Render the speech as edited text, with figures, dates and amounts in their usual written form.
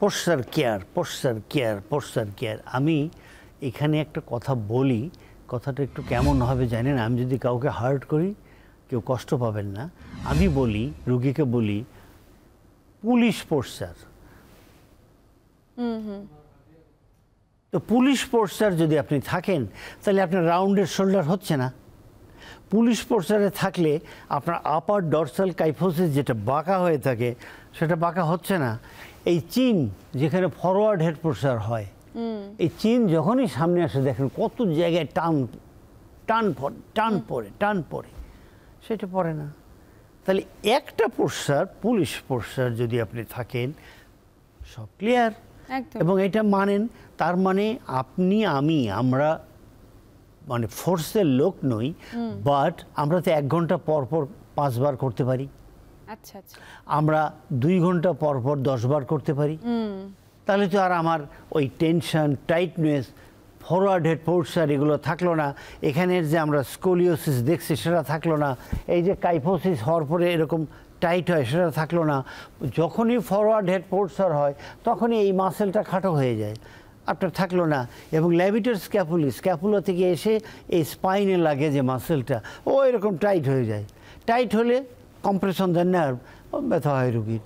Posture care, posture care, posture care. আমি এখানে একটা কথা বলি, কথাটা একটু কেমন হবে জানেন, আমি যদি কাউকে হার্ট করি কেউ কষ্ট পাবেন না। আমি বলি, রুগীকে বলি পুলিশ পোশ্চার। তো পুলিশ পোশ্চার যদি আপনি থাকেন তাহলে আপনার রাউন্ডের শোল্ডার হচ্ছে না। পুলিশ পোশ্চারে থাকলে আপনার আপার ডরসাল কাইফোসিস যেটা বাঁকা হয়ে থাকে সেটা বাঁকা হচ্ছে না। এই চিন যেখানে ফরওয়ার্ড হেড পোশ্চার হয়, এই চিন যখনই সামনে আসে দেখেন কত জায়গায় টান টান টান পড়ে টান পড়ে, সেটা পড়ে না। তাহলে একটা পোশ্চার পুলিশ পোশ্চার যদি আপনি থাকেন সব ক্লিয়ার। এবং এটা মানেন, তার মানে আপনি আমরা মানে ফোর্সের লোক নই, বাট আমরা তো 1 ঘন্টা পর পর 5 বার করতে পারি। আচ্ছা আচ্ছা। আমরা 2 ঘন্টা পর পর 10 বার করতে পারি। তাহলে তো আর আমার ওই tension, tightness, forward head posture এগুলো থাকলো না। এখানের যে আমরা স্কোলিওসিস দেখছি সেটা থাকলো না। এই যে কাইফোসিস হওয়ার পরে এরকম টাইট হয় সেটা থাকলো না। যখনই ফরওয়ার্ড হেড পোশ্চার হয় তখনই এই মাসেলটা খাটো হয়ে যায়, আপনার থাকলো না। এবং ল্যাভিটর স্ক্যাপুলি, স্ক্যাপুলা থেকে এসে এই স্পাইনে লাগে যে মাসেলটা, ও এরকম টাইট হয়ে যায়। টাইট হলে কম্প্রেশন দ্য নার্ভ, ব্যথা হয় রুগীর।